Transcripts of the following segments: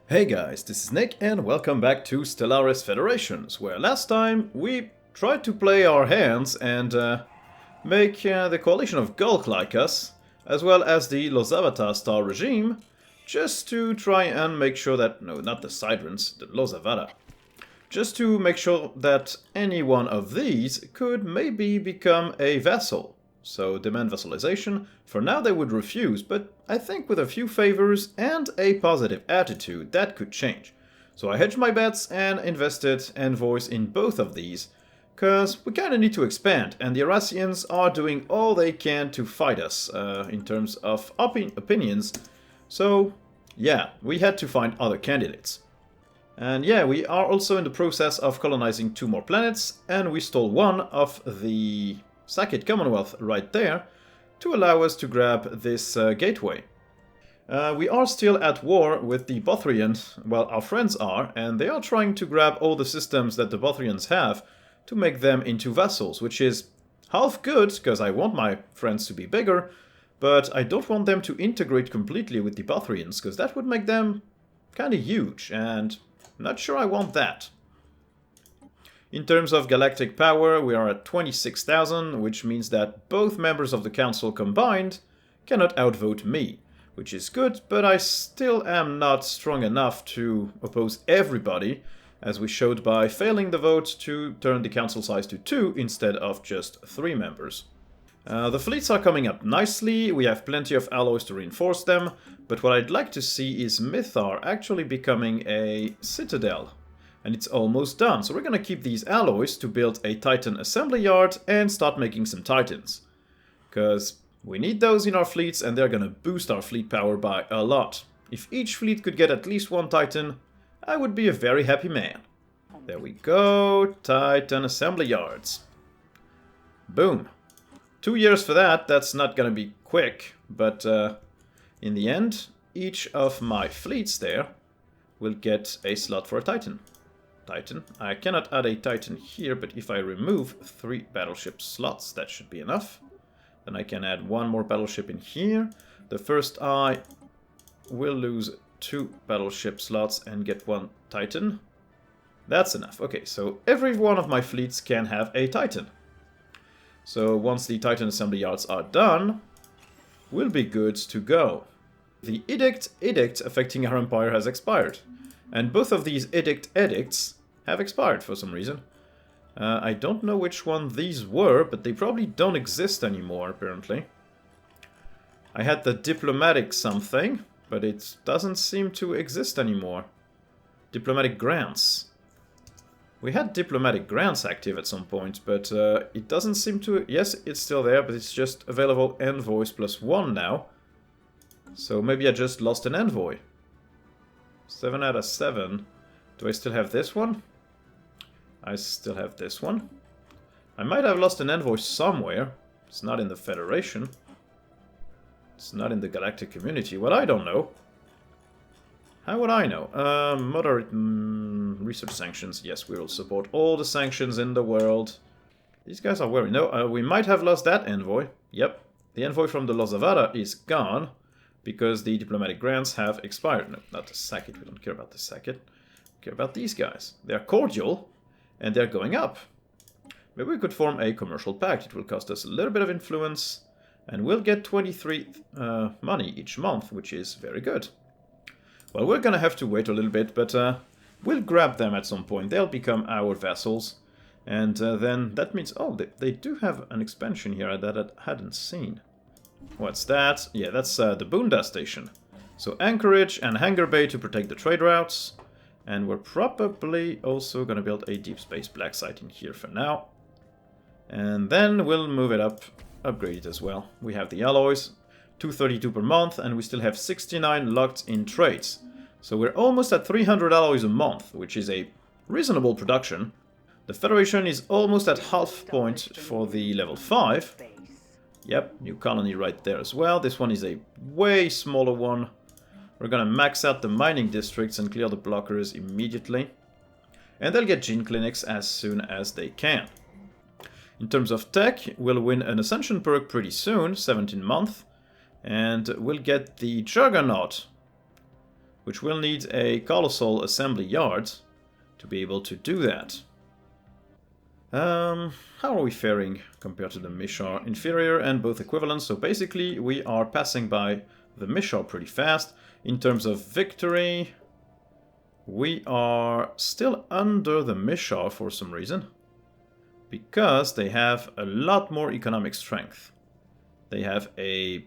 Hey guys, this is Nick and welcome back to Stellaris Federations, where last time we tried to play our hands and make the coalition of Gulk like us, as well as the Lozavata star regime, just to try and make sure that, no, not the Sidrans, the Lozavata, just to make sure that any one of these could maybe become a vassal. So demand vassalization. For now they would refuse, but I think with a few favors and a positive attitude that could change. So I hedged my bets and invested envoys in both of these, cause we kinda need to expand, and the Arasians are doing all they can to fight us in terms of opinions. So yeah, we had to find other candidates. And yeah, we are also in the process of colonizing 2 more planets, and we stole one of the Sakit Commonwealth right there to allow us to grab this gateway. We are still at war with the Bothrians, well, our friends are, and they are trying to grab all the systems that the Bothrians have to make them into vassals, which is half good, because I want my friends to be bigger, but I don't want them to integrate completely with the Bothrians, because that would make them kinda huge, and I'm not sure I want that. In terms of galactic power, we are at 26,000, which means that both members of the council combined cannot outvote me, which is good, but I still am not strong enough to oppose everybody, as we showed by failing the vote to turn the council size to 2 instead of just 3 members. The fleets are coming up nicely, we have plenty of alloys to reinforce them, but what I'd like to see is Mythar actually becoming a citadel. And it's almost done, so we're gonna keep these alloys to build a Titan assembly yard and start making some Titans. Because we need those in our fleets and they're gonna boost our fleet power by a lot. If each fleet could get at least 1 Titan, I would be a very happy man. There we go, Titan assembly yards. Boom. 2 years for that, that's not gonna be quick, but in the end, each of my fleets there will get a slot for a Titan. I cannot add a Titan here, but if I remove 3 battleship slots, that should be enough. Then I can add 1 more battleship in here. The first eye will lose 2 battleship slots and get 1 Titan. That's enough. Okay, so every one of my fleets can have a Titan. So once the Titan assembly yards are done, we'll be good to go. The edict affecting our empire has expired. And both of these edicts have expired for some reason. I don't know which one these were, but they probably don't exist anymore, apparently. I had the diplomatic something, but it doesn't seem to exist anymore. Diplomatic grants. We had diplomatic grants active at some point, but it doesn't seem to... Yes, it's still there, but it's just available envoys +1 now. So maybe I just lost an envoy. 7 out of 7. Do I still have this one? I still have this one. I might have lost an envoy somewhere. It's not in the Federation. It's not in the Galactic Community. Well, I don't know. How would I know? Moderate research sanctions. Yes, we will support all the sanctions in the world. These guys are worried. No, we might have lost that envoy. Yep. The envoy from the Lozavata is gone, because the diplomatic grants have expired. No, not the Sakit. We don't care about the Sakit. We care about these guys. They're cordial, and they're going up. Maybe we could form a commercial pact. It will cost us a little bit of influence, and we'll get 23 money each month, which is very good. Well, we're gonna have to wait a little bit, but we'll grab them at some point. They'll become our vassals, and then that means... Oh, they do have an expansion here that I hadn't seen. What's that? Yeah, that's the Bunda station. So Anchorage and Hangar Bay to protect the trade routes. And we're probably also going to build a deep space black site in here for now. And then we'll move it up, upgrade it as well. We have the alloys, 232 per month, and we still have 69 locked in trades. So we're almost at 300 alloys a month, which is a reasonable production. The Federation is almost at half point for the level 5. Yep, new colony right there as well. This one is a way smaller one. We're gonna max out the mining districts and clear the blockers immediately. And they'll get gene clinics as soon as they can. In terms of tech, we'll win an Ascension perk pretty soon, 17 month. And we'll get the Juggernaut, which will need a colossal assembly yard to be able to do that. How are we faring compared to the Mishar? Inferior and both equivalent, so basically we are passing by the Mishar pretty fast. In terms of victory, we are still under the Mishar for some reason, because they have a lot more economic strength. They have a...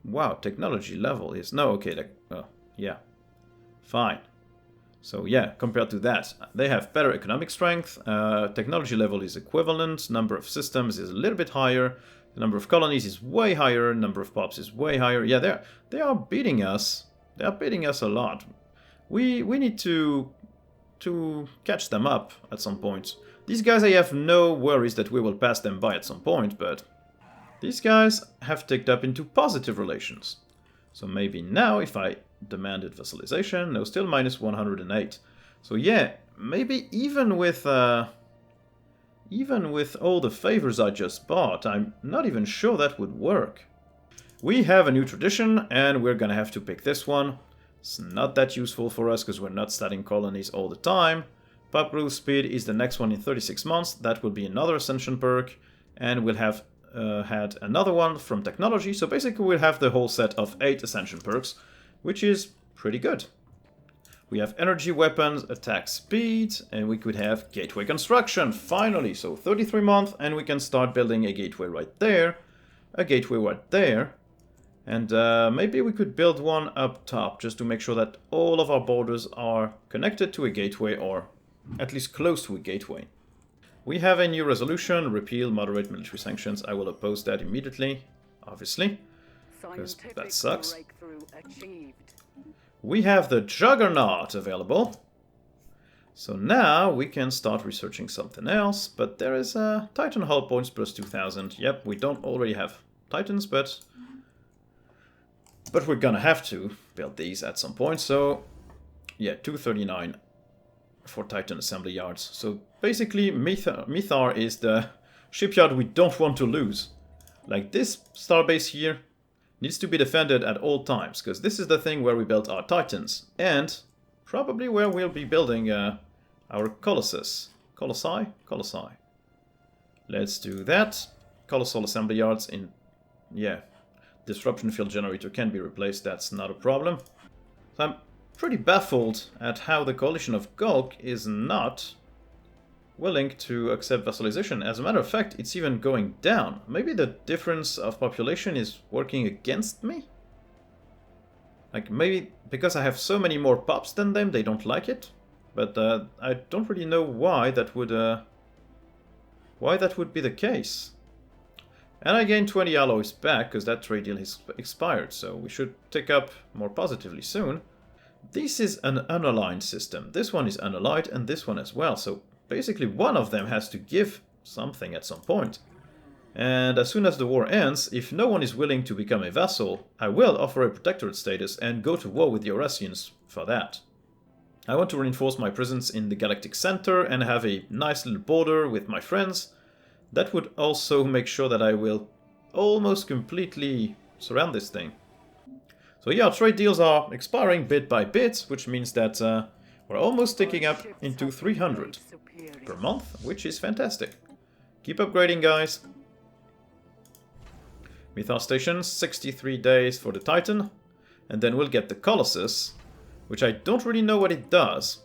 wow, technology level is... no, okay, yeah, fine. So yeah, compared to that, they have better economic strength, technology level is equivalent, number of systems is a little bit higher, the number of colonies is way higher, number of pops is way higher. Yeah, they are beating us. They are beating us a lot. We need to catch them up at some point. These guys, I have no worries that we will pass them by at some point, but these guys have ticked up into positive relations. So maybe now, if I demanded vassalization, no, still minus 108. So yeah, maybe even with all the favors I just bought, I'm not even sure that would work. We have a new tradition, and we're gonna have to pick this one. It's not that useful for us because we're not starting colonies all the time. Pop growth speed is the next one in 36 months. That will be another ascension perk, and we'll have had another one from technology. So basically we'll have the whole set of 8 ascension perks, which is pretty good. We have energy weapons, attack speed, and we could have gateway construction, finally. So 33 months, and we can start building a gateway right there, a gateway right there, and maybe we could build one up top, just to make sure that all of our borders are connected to a gateway, or at least close to a gateway. We have a new resolution, repeal moderate military sanctions. I will oppose that immediately, obviously, because that sucks. We have the Juggernaut available. So now we can start researching something else, but there is a Titan hull points plus 2000. Yep, we don't already have Titans, but we're gonna have to build these at some point. So yeah, 239 for Titan assembly yards. So basically Mythar is the shipyard we don't want to lose. Like this starbase here needs to be defended at all times, because this is the thing where we built our Titans, and probably where we'll be building our Colossus. Colossi? Colossi. Let's do that. Colossal assembly yards in... yeah. Disruption field generator can be replaced, that's not a problem. So I'm pretty baffled at how the coalition of Gulk is not willing to accept vassalization. As a matter of fact, it's even going down. Maybe the difference of population is working against me? Like, maybe because I have so many more pops than them, they don't like it? But I don't really know why that would be the case. And I gained 20 alloys back, because that trade deal has expired, so we should tick up more positively soon. This is an unaligned system. This one is unallied, and this one as well, so basically one of them has to give something at some point. And as soon as the war ends, if no one is willing to become a vassal, I will offer a protectorate status and go to war with the Eurasians for that. I want to reinforce my presence in the galactic center and have a nice little border with my friends. That would also make sure that I will almost completely surround this thing. So yeah, trade deals are expiring bit by bit, which means that we're almost ticking up into 300 per month, which is fantastic. Keep upgrading, guys. Mythar Station, 63 days for the Titan. And then we'll get the Colossus, which I don't really know what it does.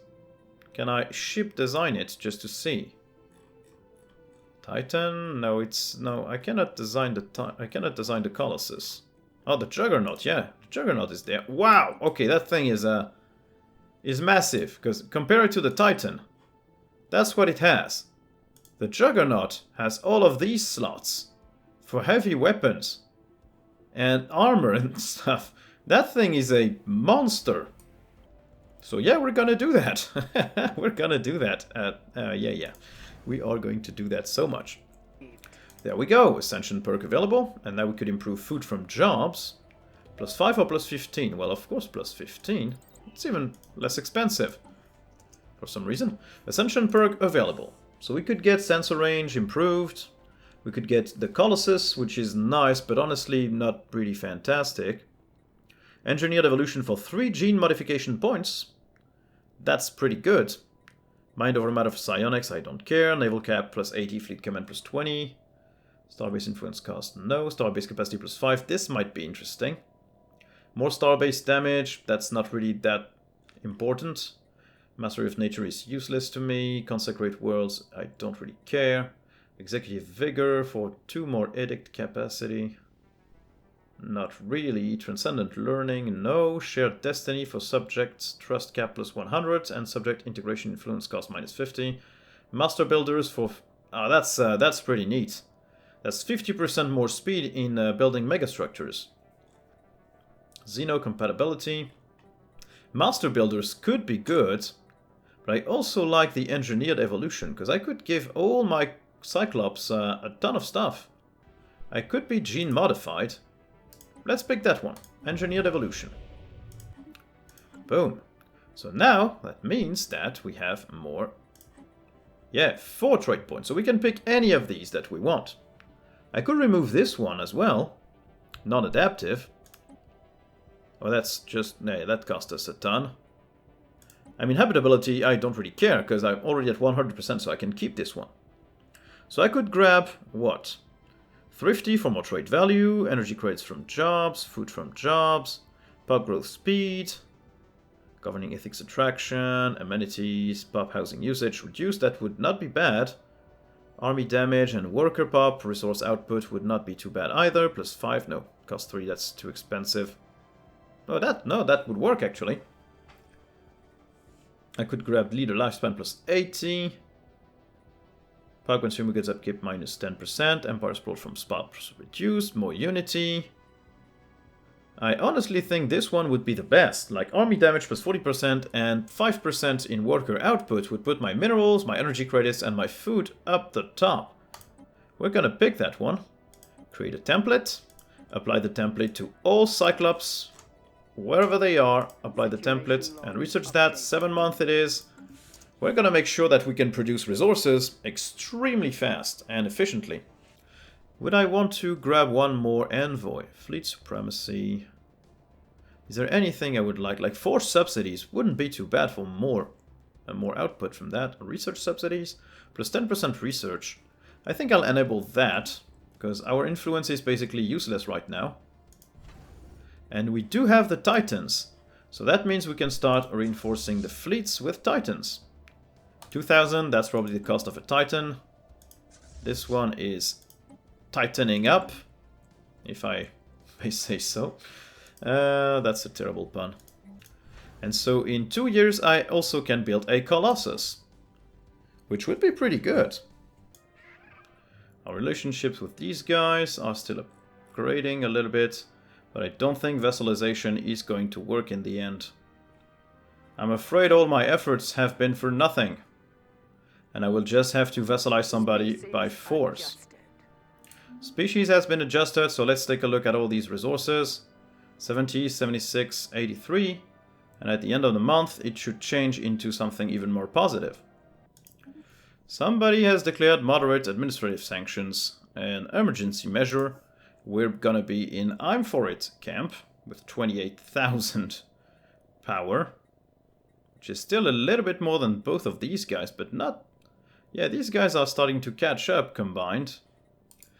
Can I ship design it just to see? Titan? No, I cannot design the Colossus. Oh, the Juggernaut, yeah. The Juggernaut is there. Wow! Okay, that thing is massive, because compare it to the Titan. That's what it has. The Juggernaut has all of these slots for heavy weapons and armor and stuff. That thing is a monster. So yeah, we're gonna do that. We're gonna do that. Yeah. We are going to do that so much. There we go. Ascension perk available. And now we could improve food from jobs. Plus 5 or plus 15? Well, of course plus 15. It's even less expensive. For some reason. Ascension perk available. So we could get sensor range improved. We could get the Colossus, which is nice, but honestly not really fantastic. Engineered evolution for 3 gene modification points. That's pretty good. Mind over matter for psionics, I don't care. Naval cap plus 80, fleet command plus 20. Starbase influence cost, no. Starbase capacity plus 5, this might be interesting. More starbase damage, that's not really that important. Mastery of nature is useless to me. Consecrate worlds, I don't really care. Executive vigor for 2 more edict capacity. Not really. Transcendent learning, no. Shared destiny for subjects, trust cap plus 100, and subject integration influence cost minus 50. Master builders for... that's pretty neat. That's 50% more speed in building megastructures. Xeno compatibility. Master builders could be good, but I also like the engineered evolution, because I could give all my Cyclops a ton of stuff. I could be gene modified. Let's pick that one. Engineered evolution. Boom. So now, that means that we have more... Yeah, 4 trait points. So we can pick any of these that we want. I could remove this one as well. Non-adaptive. Oh, that's just... Nah, that cost us a ton. I mean, habitability, I don't really care, because I'm already at 100%, so I can keep this one. So I could grab... What? Thrifty for more trade value, energy credits from jobs, food from jobs, pub growth speed, governing ethics attraction, amenities, pub housing usage reduced, that would not be bad. Army damage and worker pop, resource output would not be too bad either, plus 5, no, cost 3, that's too expensive. Oh, that would work actually. I could grab leader lifespan plus 80. Power consumer goods upkeep minus 10%. Empire sprawl from spots reduced. More unity. I honestly think this one would be the best. Like army damage plus 40% and 5% in worker output would put my minerals, my energy credits, and my food up the top. We're gonna pick that one. Create a template. Apply the template to all Cyclops. Wherever they are, apply the template and research that. 7 months it is. We're gonna make sure that we can produce resources extremely fast and efficiently. Would I want to grab one more envoy? Fleet supremacy. Is there anything I would like? Like force subsidies wouldn't be too bad for more output from that. Research subsidies plus 10% research. I think I'll enable that because our influence is basically useless right now. And we do have the Titans. So that means we can start reinforcing the fleets with Titans. 2,000, that's probably the cost of a Titan. This one is tightening up, if I may say so. That's a terrible pun. And so in 2 years I also can build a Colossus, which would be pretty good. Our relationships with these guys are still upgrading a little bit, but I don't think vassalization is going to work in the end. I'm afraid all my efforts have been for nothing. And I will just have to vassalize somebody by force. Species has been adjusted, so let's take a look at all these resources. 70, 76, 83. And at the end of the month, it should change into something even more positive. Somebody has declared moderate administrative sanctions, an emergency measure. We're gonna be in I'm for it camp with 28,000 power. Which is still a little bit more than both of these guys, but not... Yeah, these guys are starting to catch up combined.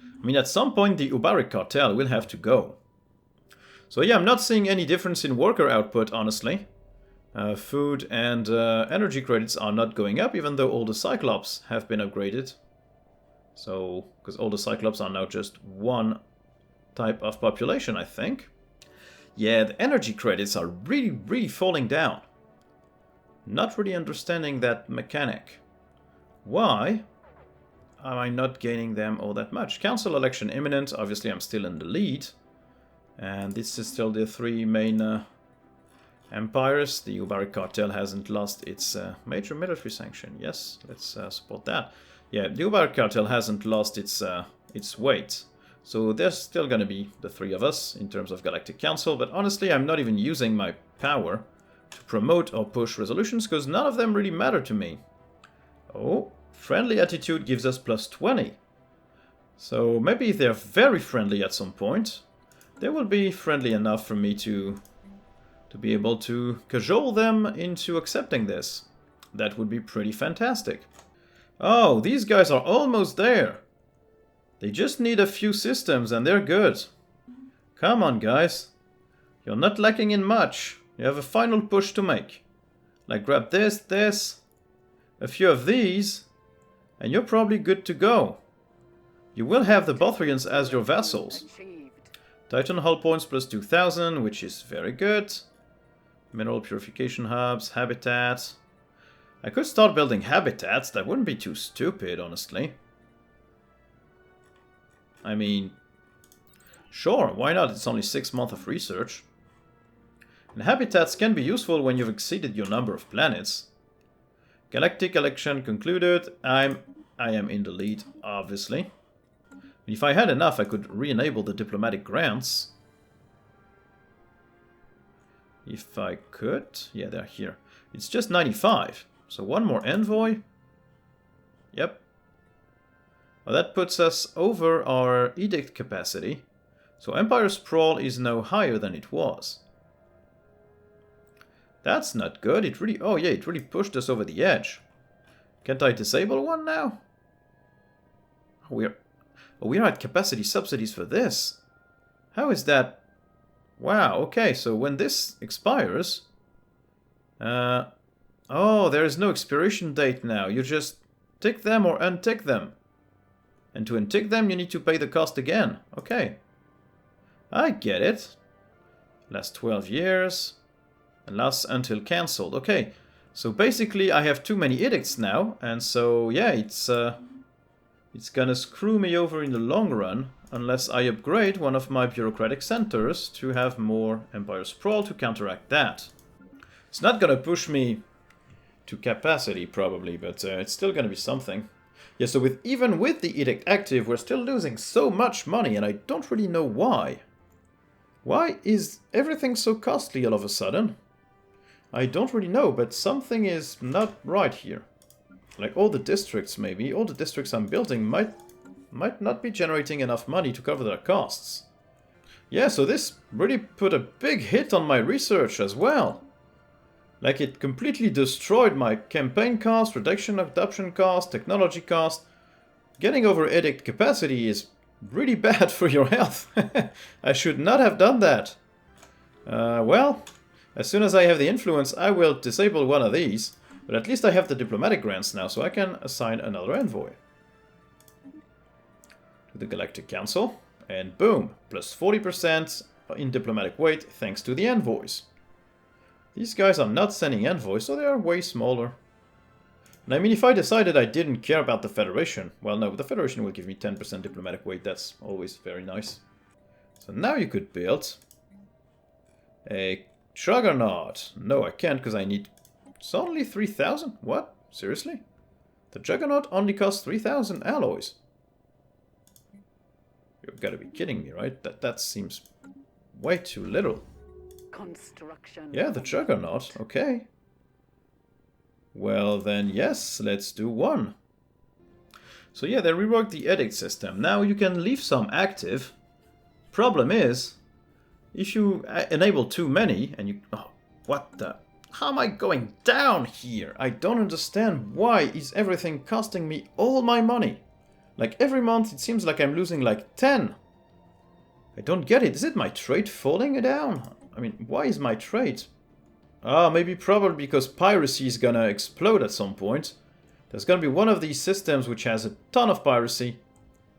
I mean, at some point the Ubaric cartel will have to go. So yeah, I'm not seeing any difference in worker output, honestly. Food and energy credits are not going up, even though all the Cyclops have been upgraded. So, because all the Cyclops are now just one type of population, I think. Yeah, the energy credits are really falling down. Not really understanding that mechanic. Why am I not gaining them all that much? Council election imminent. Obviously, I'm still in the lead. And this is still the 3 main empires. The Ubaric cartel hasn't lost its major military sanction. Yes, let's support that. Yeah, the Ubaric cartel hasn't lost its weight. So there's still going to be the 3 of us in terms of Galactic Council. But honestly, I'm not even using my power to promote or push resolutions because none of them really matter to me. Oh, friendly attitude gives us plus 20. So maybe if they're very friendly at some point, they will be friendly enough for me to to be able to cajole them into accepting this. That would be pretty fantastic. Oh, these guys are almost there. They just need a few systems and they're good. Come on, guys. You're not lacking in much. You have a final push to make. Like grab this, a few of these, and you're probably good to go. You will have the Bothrians as your vassals. Titan hull points plus 2000, which is very good. Mineral purification hubs, habitat. I could start building habitats, that wouldn't be too stupid, honestly. I mean, sure, why not? It's only 6 months of research. And habitats can be useful when you've exceeded your number of planets. Galactic election concluded. I am in the lead, obviously. If I had enough, I could re-enable the diplomatic grants. If I could... yeah, they're here. It's just 95. So one more envoy. Yep. Well, that puts us over our edict capacity. So Empire Sprawl is now higher than it was. That's not good. It really... oh yeah, it really pushed us over the edge. Can't I disable one now? We're at capacity subsidies for this. How is that? Wow, okay, so when this expires... oh, there is no expiration date now. You just tick them or untick them. And to untick them, you need to pay the cost again. Okay. I get it. Last 12 years. And lasts until cancelled. Okay. So basically, I have too many edicts now. And so, yeah, it's gonna screw me over in the long run. Unless I upgrade one of my bureaucratic centers to have more Empire Sprawl to counteract that. It's not gonna push me to capacity, probably, but it's still gonna be something. Yeah, so even with the edict active, we're still losing so much money, and I don't really know why. Why is everything so costly all of a sudden? I don't really know, but something is not right here. Like all the districts, maybe. All the districts I'm building might not be generating enough money to cover their costs. Yeah, so this really put a big hit on my research as well. Like, it completely destroyed my campaign cost, reduction of adoption cost, technology cost. Getting over edict capacity is really bad for your health. I should not have done that. Well, as soon as I have the influence, I will disable one of these. But at least I have the diplomatic grants now, so I can assign another envoy. To the Galactic Council. And boom, plus 40% in diplomatic weight thanks to the envoys. These guys are not sending envoys, so they are way smaller. And I mean, if I decided I didn't care about the Federation, well, no, the Federation will give me 10% diplomatic weight. That's always very nice. So now you could build a Juggernaut. No, I can't because I need... it's only 3,000? What? Seriously? The Juggernaut only costs 3,000 alloys. You've got to be kidding me, right? That seems way too little. Construction. Yeah, the Juggernaut. Okay. Well then, yes, let's do one. So yeah, they reworked the edict system. Now you can leave some active. Problem is, if you enable too many and you... oh, what the... how am I going down here? I don't understand. Why is everything costing me all my money? Like every month it seems like I'm losing like 10. I don't get it. Is it my trade falling down? I mean, why is my trade? Ah, maybe probably because piracy is gonna explode at some point. There's gonna be one of these systems which has a ton of piracy.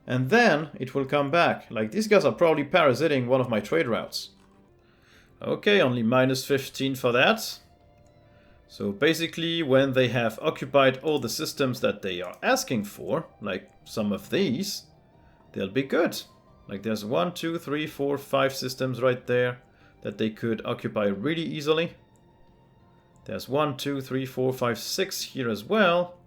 And then it will come back. Like these guys are probably parasiting one of my trade routes. Okay, only minus 15 for that. So basically, when they have occupied all the systems that they are asking for, like some of these, they'll be good. Like there's 1, 2, 3, 4, 5 systems right there that they could occupy really easily. There's 1, 2, 3, 4, 5, 6 here as well.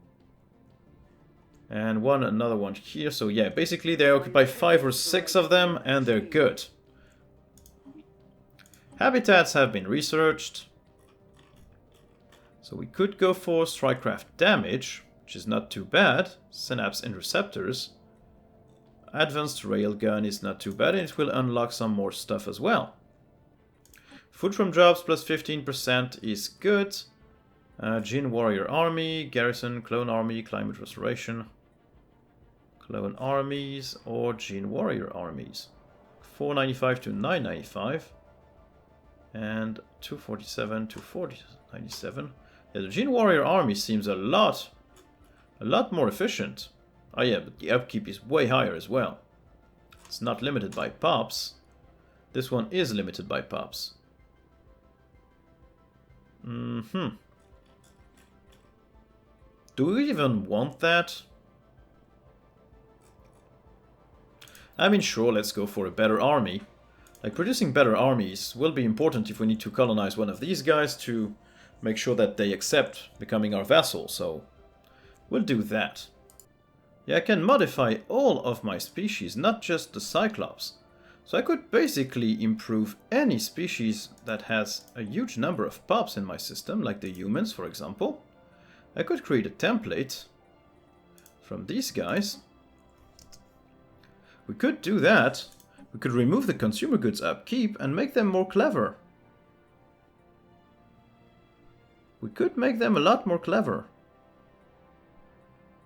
And another one here. So yeah, basically they occupy 5 or 6 of them and they're good. Habitats have been researched. So we could go for strikecraft damage, which is not too bad. Synapse interceptors. Advanced railgun is not too bad, and it will unlock some more stuff as well. Food from jobs plus 15% is good. Jin Warrior Army, Garrison, Clone Army, Climate Restoration. Clone Armies or Jin Warrior Armies. 495 to 995. And 247 to 497. Yeah, the Jin Warrior Army seems a lot more efficient. Oh yeah, but the upkeep is way higher as well. It's not limited by pops. This one is limited by pops. Do we even want that? I mean, sure, let's go for a better army. Like, producing better armies will be important if we need to colonize one of these guys to make sure that they accept becoming our vassal, so we'll do that. Yeah, I can modify all of my species, not just the Cyclops. So I could basically improve any species that has a huge number of pops in my system, like the humans, for example. I could create a template from these guys. We could do that. We could remove the consumer goods upkeep and make them more clever. We could make them a lot more clever.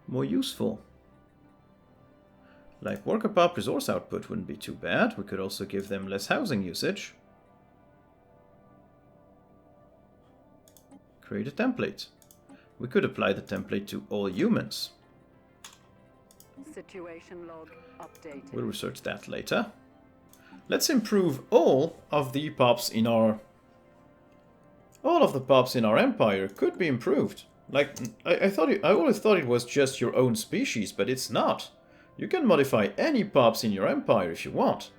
More useful. Like worker pop resource output wouldn't be too bad. We could also give them less housing usage. Create a template. We could apply the template to all humans. Situation log updated. We'll research that later. Let's improve all of the pops in our... All of the pops in our empire could be improved. Like, I always thought it was just your own species, but it's not. You can modify any pops in your empire if you want.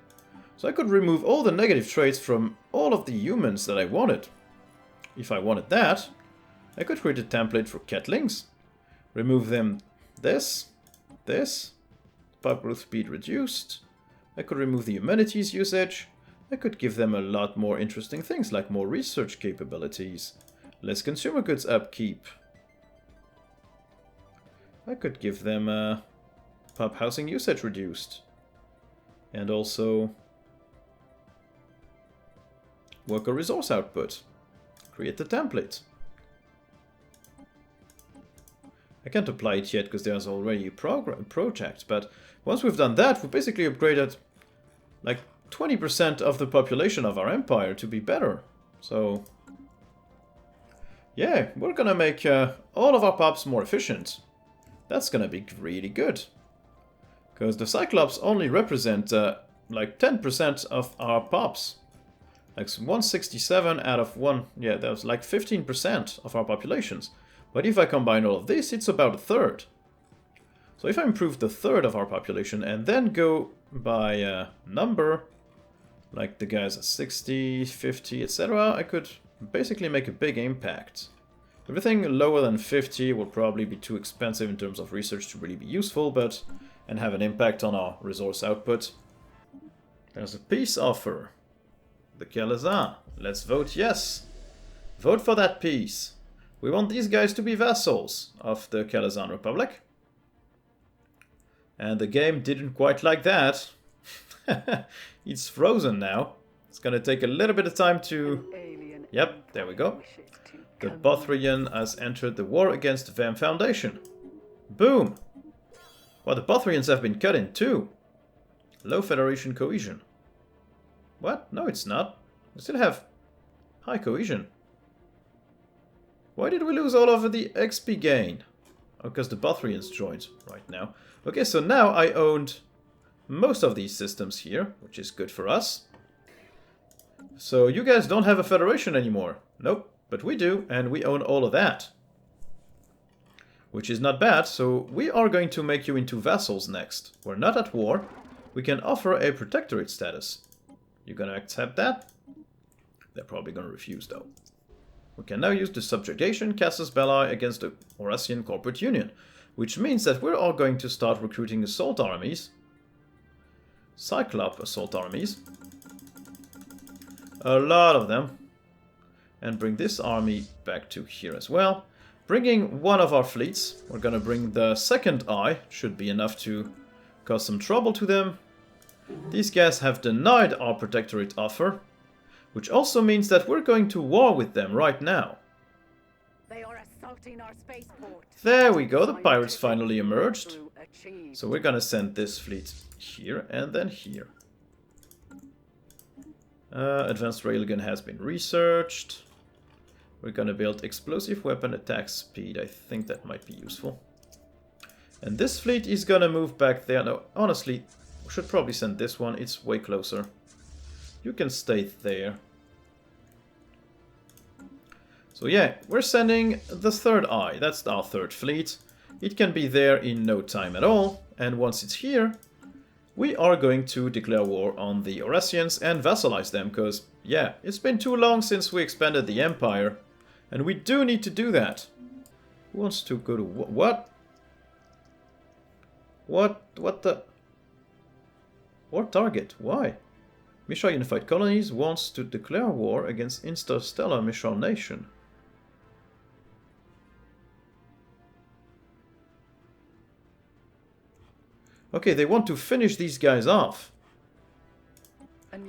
So I could remove all the negative traits from all of the humans that I wanted. If I wanted that, I could create a template for Ketlings. Remove them this, pop growth speed reduced. I could remove the humanities usage. I could give them a lot more interesting things like more research capabilities, less consumer goods upkeep. I could give them pop housing usage reduced. And also worker resource output. Create the template. I can't apply it yet because there's already a project, but once we've done that, we basically upgraded like 20% of the population of our empire to be better. So yeah, we're gonna make all of our pops more efficient. That's gonna be really good. Because the Cyclops only represent like 10% of our pops. Like 167 out of 1, yeah, that was like 15% of our populations. But if I combine all of this, it's about a third. So if I improve the third of our population and then go by number, like the guys at 60, 50, etc., I could basically make a big impact. Everything lower than 50 will probably be too expensive in terms of research to really be useful, but and have an impact on our resource output. There's a peace offer. The Kalazan. Let's vote yes. Vote for that peace. We want these guys to be vassals of the Kalazan Republic. And the game didn't quite like that. It's frozen now. It's gonna take a little bit of time to... Yep, there we go. The Bothrian has entered the war against the Vam Foundation. Boom! Well, the Bothrians have been cut in two. Low Federation cohesion. What? No, it's not. We still have high cohesion. Why did we lose all of the XP gain? Oh, because the Bothrians joined right now. Okay, so now I owned most of these systems here, which is good for us. So you guys don't have a federation anymore. Nope, but we do, and we own all of that. Which is not bad, so we are going to make you into vassals next. We're not at war. We can offer a protectorate status. You gonna accept that? They're probably gonna refuse, though. We can now use the subjugation casus belli against the Horacian Corporate Union, which means that we're all going to start recruiting assault armies. Cyclops assault armies. A lot of them. And bring this army back to here as well. Bringing one of our fleets. We're gonna bring the second eye. Should be enough to cause some trouble to them. These guys have denied our protectorate offer. Which also means that we're going to war with them right now. They are assaulting our spaceport. There we go, the pirates finally emerged. So we're gonna send this fleet here and then here. Advanced railgun has been researched. We're gonna build explosive weapon attack speed. I think that might be useful. And this fleet is gonna move back there. No, honestly, we should probably send this one. It's way closer. You can stay there. So yeah, we're sending the third eye. That's our third fleet. It can be there in no time at all. And once it's here, we are going to declare war on the Oresians and vassalize them. Because, yeah, it's been too long since we expanded the Empire. And we do need to do that. Who wants to go to... What? What the... War target? Why? Mishra Unified Colonies wants to declare war against Interstellar Mishra Nation. Okay, they want to finish these guys off.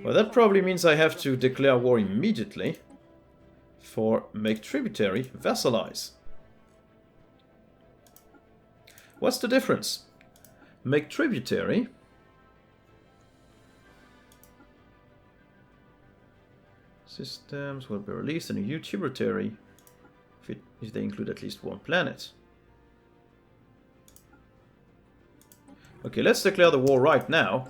Well, that probably means I have to declare war immediately. For make tributary, vassalize. What's the difference? Make tributary... Systems will be released in a new tributary if they include at least one planet. Okay, let's declare the war right now.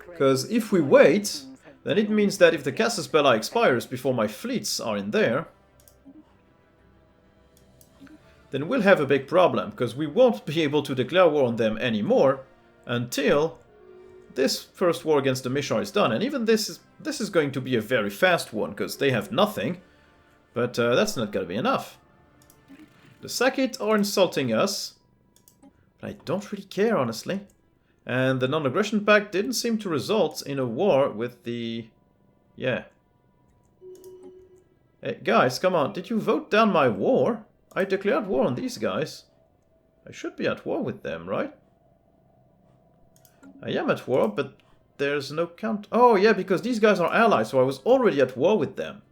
Because if we wait, then it means that if the Casus Belli expires before my fleets are in there, then we'll have a big problem. Because we won't be able to declare war on them anymore until this first war against the Mishra is done. And even this is going to be a very fast one, because they have nothing. But that's not going to be enough. The Sakit are insulting us. But I don't really care, honestly. And the non-aggression pact didn't seem to result in a war with the... Yeah. Hey, guys, come on. Did you vote down my war? I declared war on these guys. I should be at war with them, right? I am at war, but there's no count... Oh, yeah, because these guys are allies, so I was already at war with them.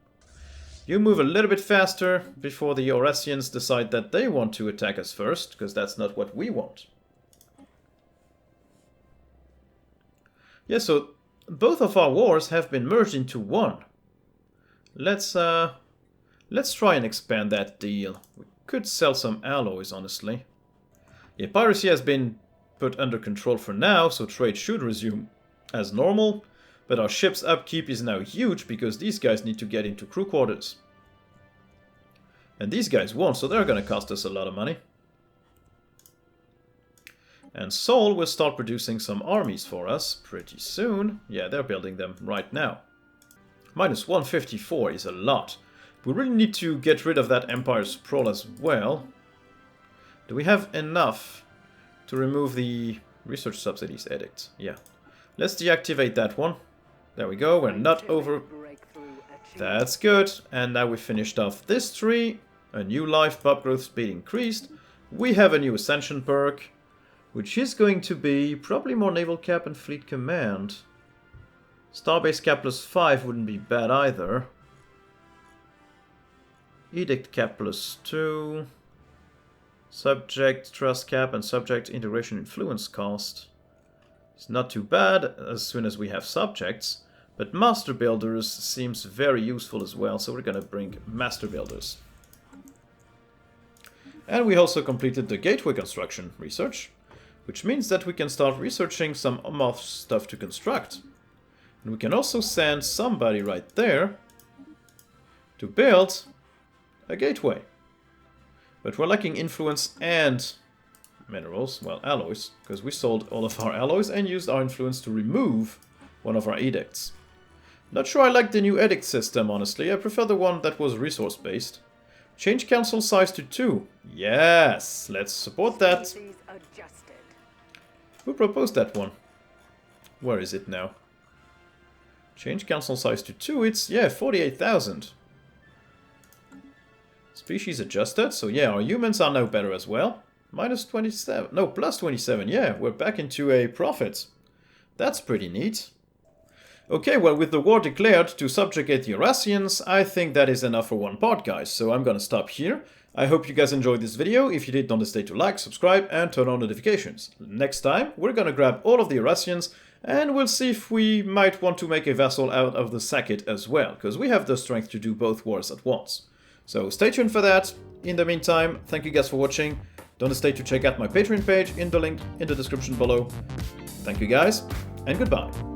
You move a little bit faster before the Oresians decide that they want to attack us first, because that's not what we want. Yeah, so both of our wars have been merged into one. Let's try and expand that deal. We could sell some alloys, honestly. Yeah, piracy has been put under control for now, so trade should resume as normal. But our ship's upkeep is now huge because these guys need to get into crew quarters. And these guys won't, so they're gonna cost us a lot of money. And Sol will start producing some armies for us pretty soon. Yeah, they're building them right now. Minus 154 is a lot. We really need to get rid of that Empire Sprawl as well. Do we have enough to remove the research subsidies edict? Yeah. Let's deactivate that one. There we go, we're not over... That's good. And now we finished off this tree. A new life, pop growth speed increased. We have a new Ascension perk, which is going to be probably more naval cap and fleet command. Starbase cap plus 5 wouldn't be bad either. Edict cap plus 2. Subject trust cap and subject integration influence cost. It's not too bad as soon as we have subjects. But Master Builders seems very useful as well, so we're gonna bring Master Builders. And we also completed the gateway construction research, which means that we can start researching some more stuff to construct. And we can also send somebody right there to build a gateway. But we're lacking influence and minerals, well, alloys, because we sold all of our alloys and used our influence to remove one of our edicts. Not sure I like the new edict system, honestly. I prefer the one that was resource-based. Change council size to 2. Yes, let's support that. Who proposed that one? Where is it now? Change council size to 2. It's, yeah, 48,000. Species adjusted. So, yeah, our humans are now better as well. Minus 27. No, plus 27. Yeah, we're back into a profit. That's pretty neat. Okay, well, with the war declared to subjugate the Eurasians, I think that is enough for one part, guys, so I'm gonna stop here. I hope you guys enjoyed this video. If you did, don't hesitate to like, subscribe, and turn on notifications. Next time, we're gonna grab all of the Eurasians, and we'll see if we might want to make a vassal out of the Sackett as well, because we have the strength to do both wars at once. So stay tuned for that. In the meantime, thank you guys for watching. Don't hesitate to check out my Patreon page in the link in the description below. Thank you guys, and goodbye.